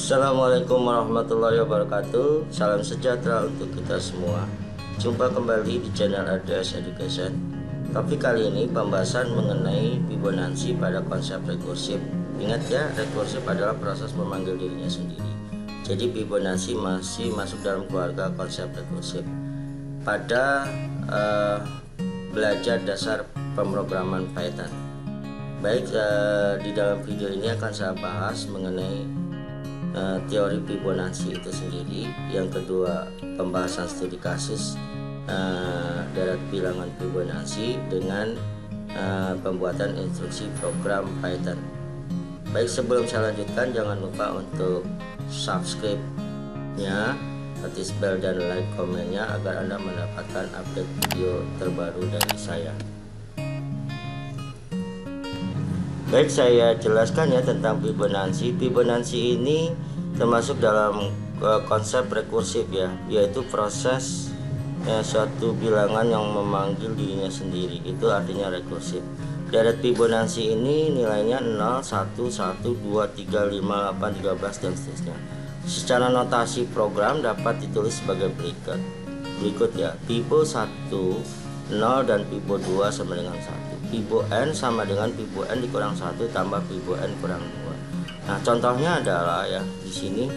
Assalamualaikum warahmatullahi wabarakatuh. Salam sejahtera untuk kita semua. Jumpa kembali di channel RDS Education. Tapi kali ini pembahasan mengenai Fibonacci pada konsep rekursif. Ingat ya, rekursif adalah proses memanggil dirinya sendiri. Jadi Fibonacci masih masuk dalam keluarga konsep rekursif. Pada belajar dasar pemrograman Python. Baik, di dalam video ini akan saya bahas mengenai teori Fibonacci itu sendiri. Yang kedua, pembahasan studi kasus deret bilangan Fibonacci dengan pembuatan instruksi program Python. Baik, sebelum saya lanjutkan, jangan lupa untuk subscribe-nya, aktif bel dan like komennya agar Anda mendapatkan update video terbaru dari saya. Baik, saya jelaskan ya tentang Fibonacci. Fibonacci ini termasuk dalam konsep rekursif ya, yaitu proses suatu bilangan yang memanggil dirinya sendiri. Itu artinya rekursif. Deret Fibonacci ini nilainya 0, 1, 1, 2, 3, 5, 8, 13 dan seterusnya. Secara notasi program dapat ditulis sebagai berikut ya. Fibo 1 0 dan Fibo 2 sama dengan 1. Fibo n sama dengan Fibo n dikurang 1 tambah Fibo n kurang 2. Nah, contohnya adalah ya di sini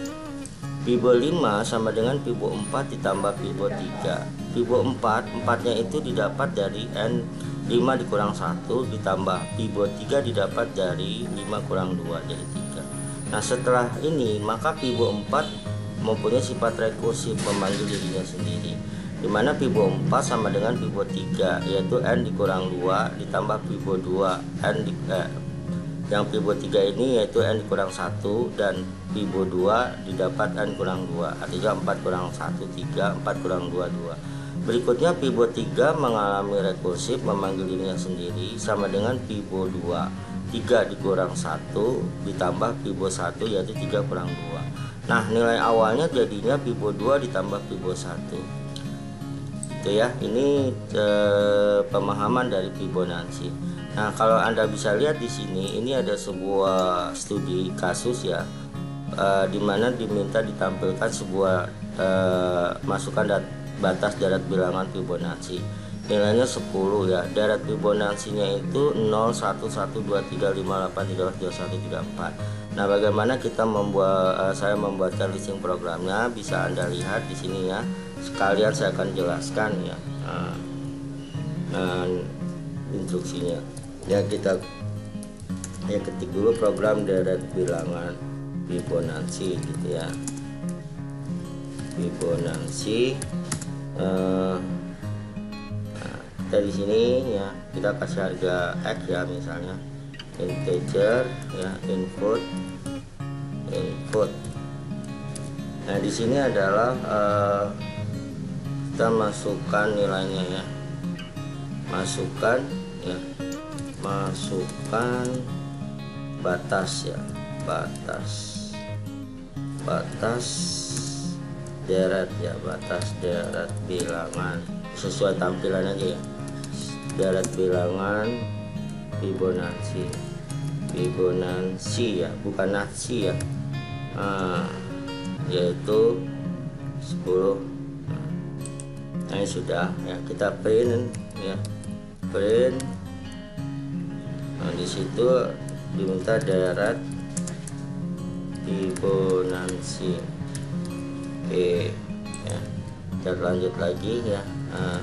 Fibo 5 sama dengan Fibo 4 ditambah Fibo 3. Fibo 4, 4-nya itu didapat dari n 5 dikurang 1 ditambah Fibo 3 didapat dari 5 kurang 2 jadi 3. Nah, setelah ini maka Fibo 4 mempunyai sifat rekursif memanggil dirinya sendiri, dimana Fibo 4 sama dengan Fibo 3, yaitu n dikurang 2 ditambah Fibo 2 yang Fibo 3 ini yaitu n dikurang 1 dan Fibo 2 didapat n kurang 2, artinya 4 kurang 1 3, 4 kurang 2 2. Berikutnya Fibo 3 mengalami rekursif memanggil dirinya sendiri sama dengan Fibo 2, 3 dikurang 1 ditambah Fibo 1 yaitu 3 kurang 2. Nah, nilai awalnya jadinya Fibo 2 ditambah Fibo 1. Itu ya, ini pemahaman dari Fibonacci. Nah, kalau Anda bisa lihat di sini, ini ada sebuah studi kasus ya, di mana diminta ditampilkan sebuah masukan batas deret bilangan Fibonacci. Nilainya 10 ya. Deret Fibonacci-nya itu 0, 1, 1, 2, 3, 5, 8, 13, 21, 34. Nah, bagaimana kita saya membuatkan listing programnya bisa Anda lihat di sini ya. Sekalian saya akan jelaskan ya instruksinya. Ya, kita ketik dulu program deret bilangan Fibonacci gitu ya. Fibonacci dari sini ya kita kasih harga x ya, misalnya integer ya, input. Nah, di sini adalah kita masukkan nilainya ya, masukkan batas ya, batas deret ya, batas deret bilangan sesuai tampilan aja ya, deret bilangan Fibonacci ya, bukan Nazi ya, yaitu 10. Nah, ini sudah ya, kita print ya, print. Nah, di situ diminta deret Fibonacci. Oke ya, kita lanjut lagi ya. Nah,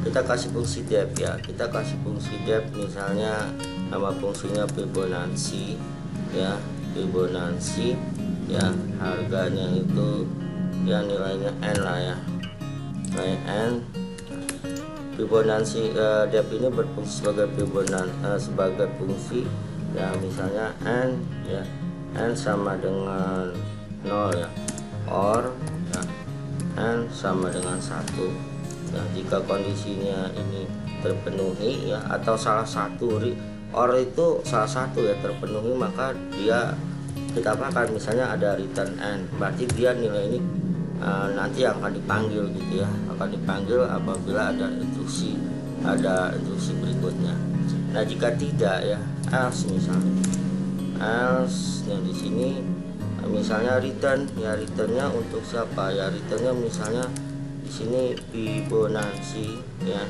kita kasih fungsi def ya, kita kasih fungsi def, misalnya nama fungsinya Fibonacci ya, Fibonacci ya, harganya itu ya nilainya n lah ya, nilai n. Fibonacci def ini berfungsi sebagai sebagai fungsi ya, misalnya n ya, n sama dengan 0 ya, or ya, n sama dengan 1 ya. Jika kondisinya ini terpenuhi ya, atau salah satu or itu salah satu ya terpenuhi, maka dia kita apakan, misalnya ada return n, berarti dia nilai ini nanti akan dipanggil gitu ya, akan dipanggil apabila ada instruksi berikutnya. Nah, jika tidak ya, else misalnya, else yang di sini Nah, misalnya return ya, returnnya untuk siapa ya, returnnya misalnya di sini Fibonacci ya,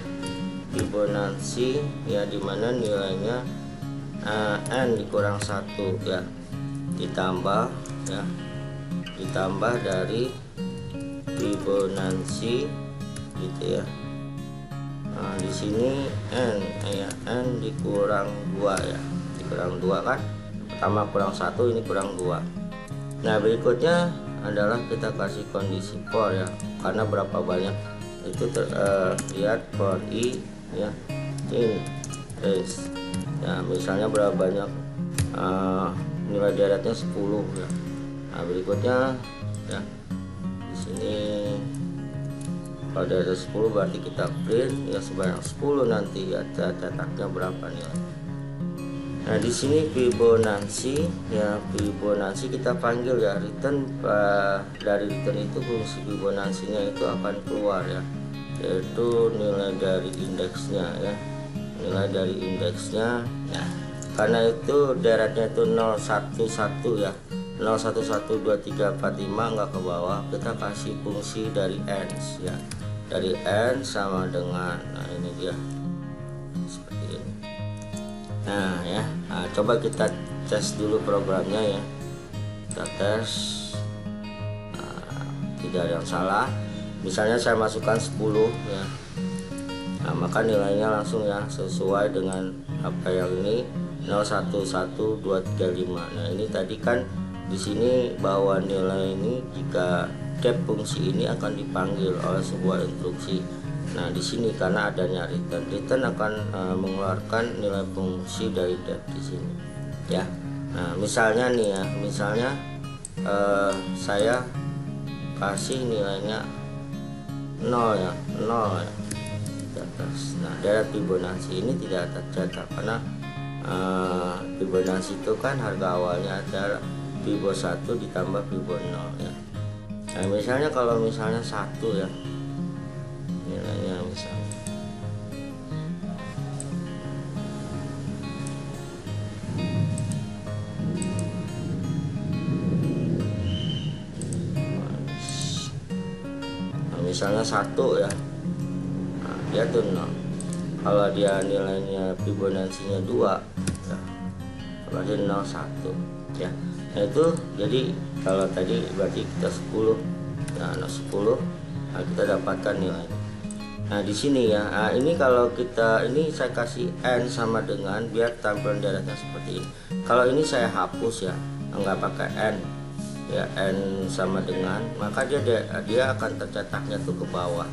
Fibonacci ya, dimana nilainya n dikurang 1 ya, ditambah ya, ditambah dari Fibonacci gitu ya. Nah, di sini n ya, n dikurang 2 ya, dikurang 2 kan, pertama kurang 1, ini kurang 2. Nah, berikutnya adalah kita kasih kondisi for ya, karena berapa banyak itu lihat for i ya, in range ya, misalnya berapa banyak nilai deretnya 10 ya. Nah, berikutnya ya, di sini kalau ada 10 berarti kita print ya sebanyak 10 nanti ya, cetaknya berapa nilai. Nah, di sini Fibonacci ya, Fibonacci kita panggil ya, return dari return itu fungsi Fibonacci-nya itu akan keluar ya, yaitu nilai dari indeksnya ya, nilai dari indeksnya ya. Karena itu deretnya itu 011 ya, 0112345 nggak ke bawah, kita kasih fungsi dari n ya, dari n sama dengan, nah ini dia seperti ini. Nah ya, nah, coba kita tes dulu programnya ya, kita tes. Nah, tidak ada yang salah. Misalnya saya masukkan 10 ya, nah maka nilainya langsung ya sesuai dengan apa yang ini 011235. Nah, ini tadi kan di sini bahwa nilai ini jika dep fungsi ini akan dipanggil oleh sebuah instruksi. Nah, di sini karena adanya return akan mengeluarkan nilai fungsi dari dep di sini ya. Nah, misalnya nih ya, misalnya saya kasih nilainya 0 ya, 0 ya di atas. Nah, deret Fibonacci ini tidak tercetak karena Fibonacci itu kan harga awalnya adalah Fibo 1 ditambah Fibo 0 ya. Nah, misalnya kalau misalnya 1 ya, nilainya misalnya misalnya 1 ya, nah, dia tuh 0. Kalau dia nilainya Fibonacci-nya 2 ya, kalau dia 01 ya. Nah, itu jadi kalau tadi berarti kita 10 ya, 10, nah kita dapatkan nilai. Nah, di sini ya, nah, ini kalau kita ini saya kasih n sama dengan, biar tampilan deretnya seperti ini. Kalau ini saya hapus ya, nggak pakai n ya, n sama dengan, maka dia akan tercetaknya tuh ke bawah,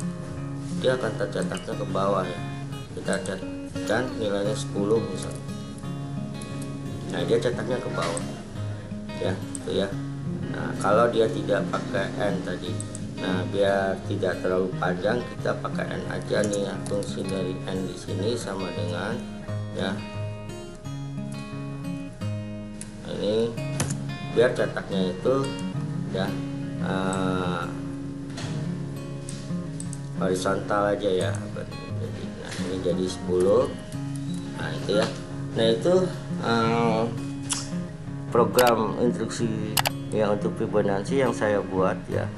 dia akan tercetaknya ke bawah ya. Kita cetakkan nilainya 10 misalnya, nah dia cetaknya ke bawah ya, itu ya. Nah, kalau dia tidak pakai n tadi, nah biar tidak terlalu panjang kita pakai n aja nih ya, fungsi dari n di sini sama dengan ya, ini biar cetaknya itu ya horizontal aja ya. Nah, ini jadi 10. Nah, itu ya. Nah, itu program instruksi yang untuk Fibonacci yang saya buat ya.